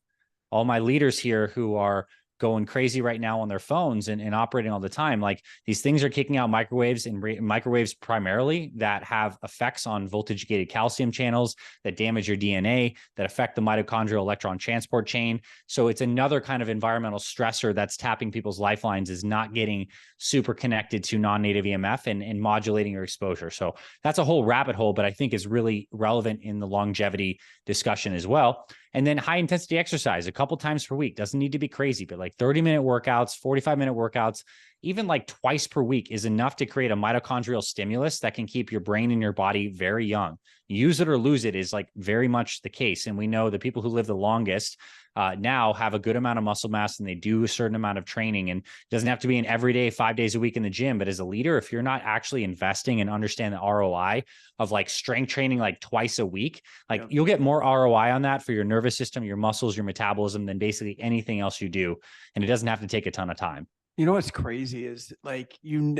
all my leaders here who are going crazy right now on their phones and operating all the time. Like these things are kicking out microwaves and microwaves primarily that have effects on voltage gated calcium channels that damage your DNA, that affect the mitochondrial electron transport chain. So it's another kind of environmental stressor that's tapping people's lifelines, is not getting super connected to non-native EMF and modulating your exposure. So that's a whole rabbit hole, but I think is really relevant in the longevity discussion as well. And then high intensity exercise a couple times per week. Doesn't need to be crazy, but like 30-minute workouts, 45-minute workouts, even like twice per week is enough to create a mitochondrial stimulus that can keep your brain and your body very young. Use it or lose it is like very much the case. And we know the people who live the longest now have a good amount of muscle mass, and they do a certain amount of training, and it doesn't have to be an everyday 5 days a week in the gym. But as a leader, if you're not actually investing and understand the ROI of like strength training, like twice a week, like you'll get more ROI on that for your nervous system, your muscles, your metabolism than basically anything else you do. And it doesn't have to take a ton of time. You know what's crazy is like you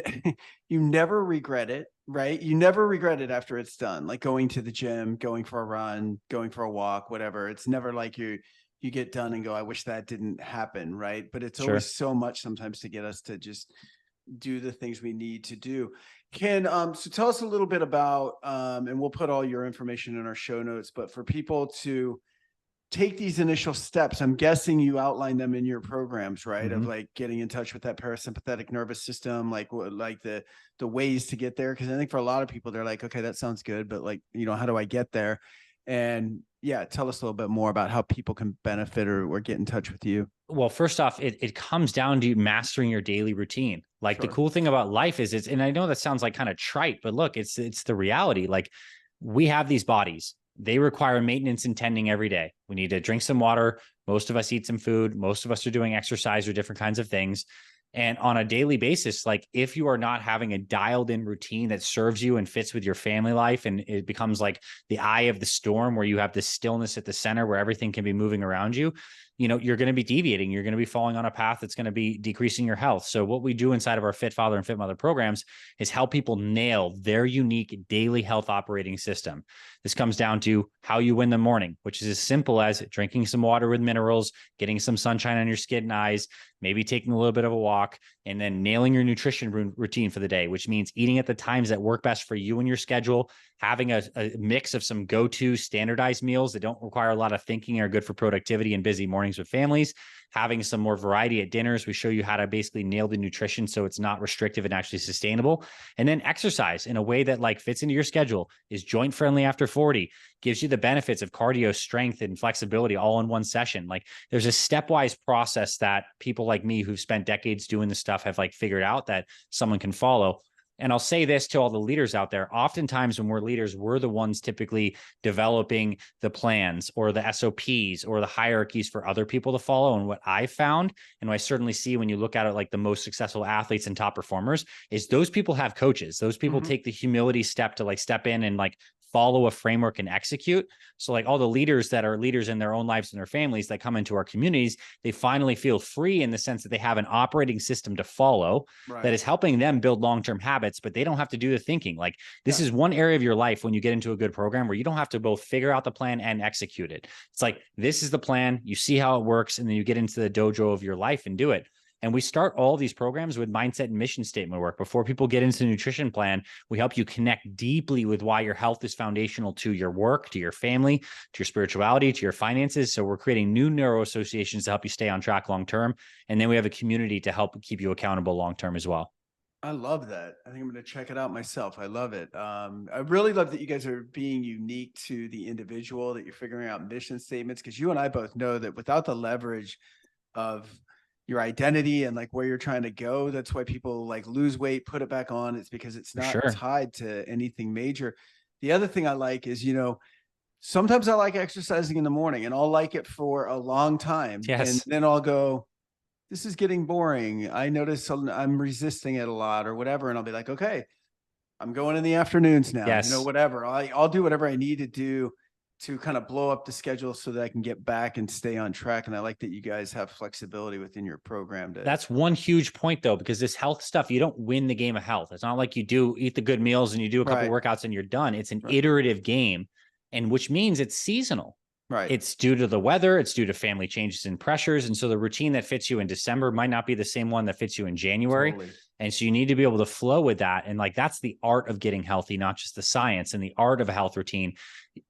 never regret it, right? You never regret it after it's done. Like going to the gym, going for a run, going for a walk, whatever. It's never like you get done and go, I wish that didn't happen, right? But it's always so much sometimes to get us to just do the things we need to do. So tell us a little bit about and we'll put all your information in our show notes, but for people to take these initial steps, I'm guessing you outline them in your programs, right? Of like getting in touch with that parasympathetic nervous system, like the ways to get there. Because I think for a lot of people, they're like, okay, that sounds good, but like, how do I get there? And yeah, tell us a little bit more about how people can benefit or get in touch with you. Well, first off, it comes down to mastering your daily routine. Like the cool thing about life is and I know that sounds like kind of trite, but look, it's the reality. Like we have these bodies. They require maintenance and tending every day. We need to drink some water. Most of us eat some food. Most of us are doing exercise or different kinds of things. And on a daily basis, like if you are not having a dialed in routine that serves you and fits with your family life, and it becomes like the eye of the storm where you have this stillness at the center where everything can be moving around you, you're going to be deviating. You're going to be falling on a path that's going to be decreasing your health. So what we do inside of our Fit Father and Fit Mother programs is help people nail their unique daily health operating system. This comes down to how you win the morning, which is as simple as drinking some water with minerals, getting some sunshine on your skin and eyes, maybe taking a little bit of a walk, and then nailing your nutrition routine for the day, which means eating at the times that work best for you and your schedule, having a mix of some go-to standardized meals that don't require a lot of thinking and are good for productivity and busy mornings with families, having some more variety at dinners. We show you how to basically nail the nutrition so it's not restrictive and actually sustainable. And then exercise in a way that like fits into your schedule, is joint friendly after 40, gives you the benefits of cardio, strength, and flexibility all in one session. Like there's a stepwise process that people like me who've spent decades doing this stuff have like figured out that someone can follow. And I'll say this to all the leaders out there. Oftentimes when we're leaders, we're the ones typically developing the plans or the SOPs or the hierarchies for other people to follow. And what I found, and what I certainly see when you look at it, like the most successful athletes and top performers, is those people have coaches. Those people take the humility step to like step in and like follow a framework and execute. So like all the leaders that are leaders in their own lives and their families that come into our communities, they finally feel free in the sense that they have an operating system to follow that is helping them build long-term habits, but they don't have to do the thinking. Like this is one area of your life when you get into a good program where you don't have to both figure out the plan and execute it. It's like, this is the plan, you see how it works, and then you get into the dojo of your life and do it. And we start all these programs with mindset and mission statement work. Before people get into the nutrition plan, we help you connect deeply with why your health is foundational to your work, to your family, to your spirituality, to your finances. So we're creating new neuro associations to help you stay on track long-term. And then we have a community to help keep you accountable long-term as well. I love that. I think I'm going to check it out myself. I love it. I really love that you guys are being unique to the individual, that you're figuring out mission statements, because you and I both know that without the leverage of your identity and like where you're trying to go, that's why people like lose weight, put it back on. It's because it's not tied to anything major. The other thing I like is, sometimes I like exercising in the morning and I'll like it for a long time. And then I'll go, this is getting boring. I notice I'm resisting it a lot or whatever. And I'll be like, okay, I'm going in the afternoons now, whatever. I'll do whatever I need to do to kind of blow up the schedule so that I can get back and stay on track. And I like that you guys have flexibility within your program. That's one huge point though, because this health stuff, you don't win the game of health. It's not like you do eat the good meals and you do a couple workouts and you're done. It's an iterative game, and which means it's seasonal. Right. It's due to the weather, it's due to family changes and pressures. And so the routine that fits you in December might not be the same one that fits you in January. Totally. And so you need to be able to flow with that. And like, that's the art of getting healthy, not just the science and the art of a health routine.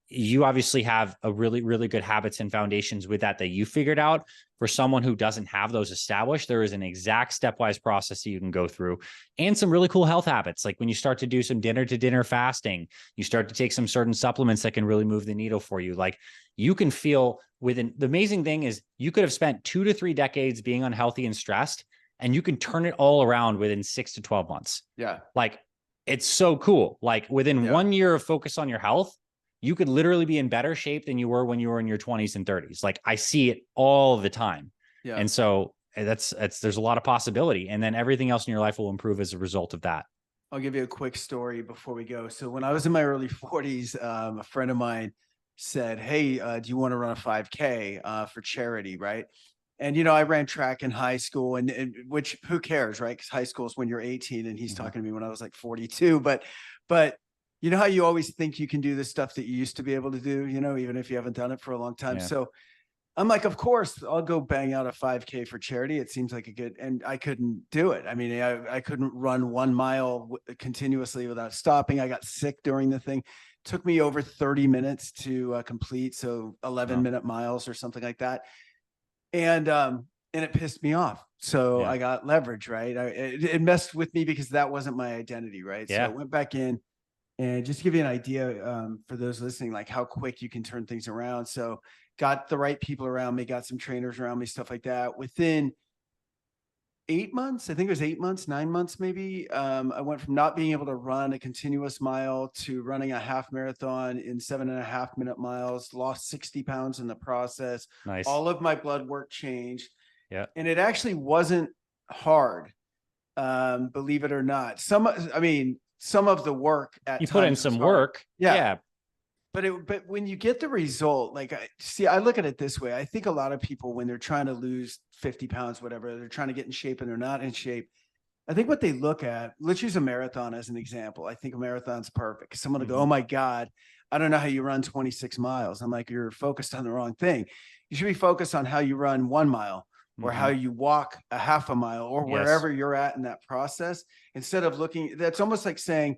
You obviously have a really, really good habits and foundations with that you figured out. For someone who doesn't have those established, there is an exact stepwise process that you can go through, and some really cool health habits. Like when you start to do some dinner to dinner fasting, you start to take some certain supplements that can really move the needle for you. Like you can feel within, the amazing thing is you could have spent 2 to 3 decades being unhealthy and stressed, and you can turn it all around within 6 to 12 months. Yeah. Like it's so cool. Like within 1 year of focus on your health, you could literally be in better shape than you were when you were in your 20s and 30s. Like I see it all the time. Yeah. And so there's a lot of possibility. And then everything else in your life will improve as a result of that. I'll give you a quick story before we go. So when I was in my early 40s, a friend of mine said, "Hey, do you want to run a 5K for charity?" Right. And, I ran track in high school, and which, who cares, right? Because high school is when you're 18, and he's talking to me when I was like 42. But you know how you always think you can do the stuff that you used to be able to do, even if you haven't done it for a long time. Yeah. So I'm like, of course, I'll go bang out a 5K for charity. It seems like a good, and I couldn't do it. I mean, I couldn't run 1 mile continuously without stopping. I got sick during the thing. It took me over 30 minutes to complete. So 11-minute miles or something like that. And it pissed me off. So I got leverage, right? It messed with me because that wasn't my identity, right? So I went back in, and just to give you an idea for those listening, like how quick you can turn things around. So got the right people around me, got some trainers around me, stuff like that. Within 8 months, I think it was 8 months, 9 months, maybe. I went from not being able to run a continuous mile to running a half marathon in 7.5-minute miles, lost 60 pounds in the process. Nice. All of my blood work changed. Yeah. And it actually wasn't hard. Believe it or not. Some of the work at you put in some work. Yeah. But when you get the result, like, I look at it this way. I think a lot of people, when they're trying to lose 50 pounds, whatever, they're trying to get in shape and they're not in shape. I think what they look at, let's use a marathon as an example. I think a marathon's perfect. Someone will go, "Oh my God, I don't know how you run 26 miles. I'm like, you're focused on the wrong thing. You should be focused on how you run 1 mile, or how you walk a half a mile, or wherever you're at in that process, instead of looking, that's almost like saying,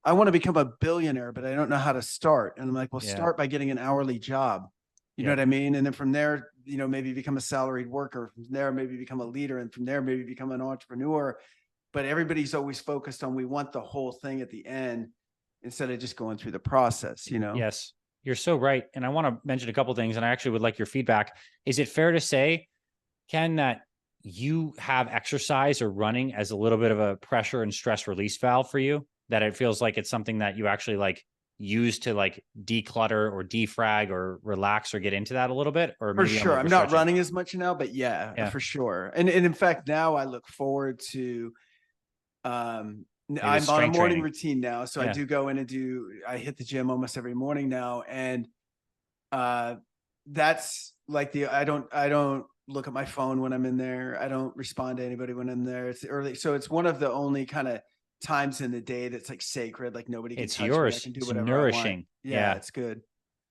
I want to become a billionaire, but I don't know how to start. And I'm like, well, start by getting an hourly job. You know what I mean? And then from there, maybe become a salaried worker. From there, maybe become a leader. And from there, maybe become an entrepreneur. But everybody's always focused on, we want the whole thing at the end instead of just going through the process, Yes, you're so right. And I want to mention a couple of things, and I actually would like your feedback. Is it fair to say, Ken, that you have exercise or running as a little bit of a pressure and stress release valve for you? That it feels like it's something that you actually like use to like declutter or defrag or relax or get into that a little bit? Or for maybe sure. I'm not running as much now, but yeah, for sure. And in fact, now I look forward to, I'm on a morning routine now. So I do go in and I hit the gym almost every morning now. And that's like I don't look at my phone when I'm in there. I don't respond to anybody when I'm there. It's early. So it's one of the only kind of times in the day that's like sacred. Like nobody can touch yours. Me. I can do it's whatever nourishing. I want. Yeah, it's good.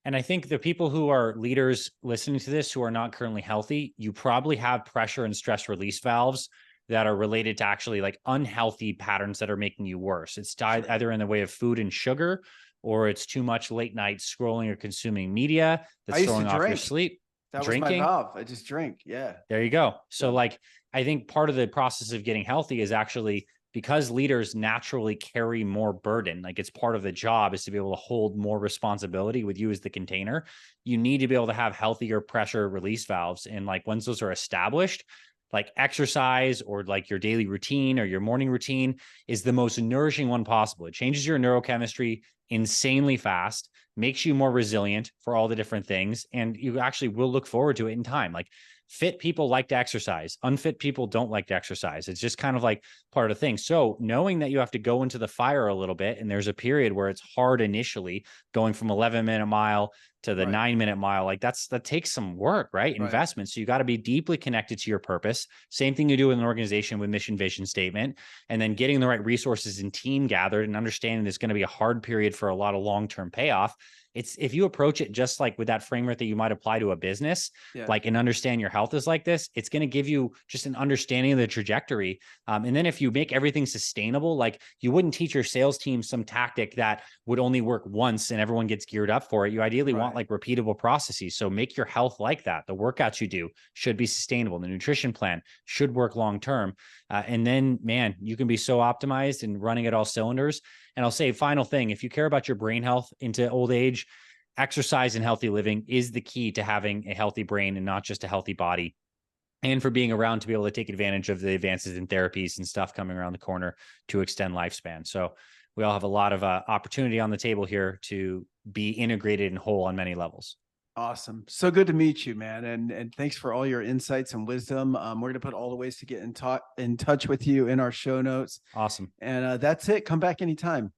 And I think the people who are leaders listening to this who are not currently healthy, you probably have pressure and stress release valves that are related to actually like unhealthy patterns that are making you worse. It's either in the way of food and sugar, or it's too much late night scrolling or consuming media that's throwing off your sleep. That was my valve. I just drink. Yeah. There you go. So like, I think part of the process of getting healthy is actually, because leaders naturally carry more burden, like it's part of the job is to be able to hold more responsibility with you as the container. You need to be able to have healthier pressure release valves. And like once those are established, like exercise or like your daily routine or your morning routine is the most nourishing one possible. It changes your neurochemistry insanely fast, makes you more resilient for all the different things. And you actually will look forward to it in time. Like fit people like to exercise, unfit people don't like to exercise. It's just kind of like part of the thing. So knowing that you have to go into the fire a little bit, and there's a period where it's hard initially going from 11-minute mile to the Right. 9-minute mile. Like that takes some work, right? Right. Investment. So you got to be deeply connected to your purpose. Same thing you do with an organization with mission, vision statement, and then getting the right resources and team gathered and understanding there's going to be a hard period for a lot of long-term payoff. It's if you approach it just like with that framework that you might apply to a business, Yeah. like and understand your health is like this, it's going to give you just an understanding of the trajectory. And then if you make everything sustainable, like you wouldn't teach your sales team some tactic that would only work once and everyone gets geared up for it. You ideally want like repeatable processes. So make your health like that. The workouts you do should be sustainable. The nutrition plan should work long-term. And then, man, you can be so optimized and running at all cylinders. And I'll say, final thing, if you care about your brain health into old age, exercise and healthy living is the key to having a healthy brain and not just a healthy body, and for being around to be able to take advantage of the advances in therapies and stuff coming around the corner to extend lifespan. So we all have a lot of opportunity on the table here to be integrated and whole on many levels. Awesome. So good to meet you, man. And thanks for all your insights and wisdom. We're going to put all the ways to get in touch with you in our show notes. Awesome. And that's it. Come back anytime.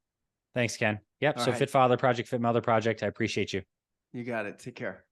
Thanks, Ken. Yep. All So right. Fit Father Project, Fit Mother Project. I appreciate you. You got it. Take care.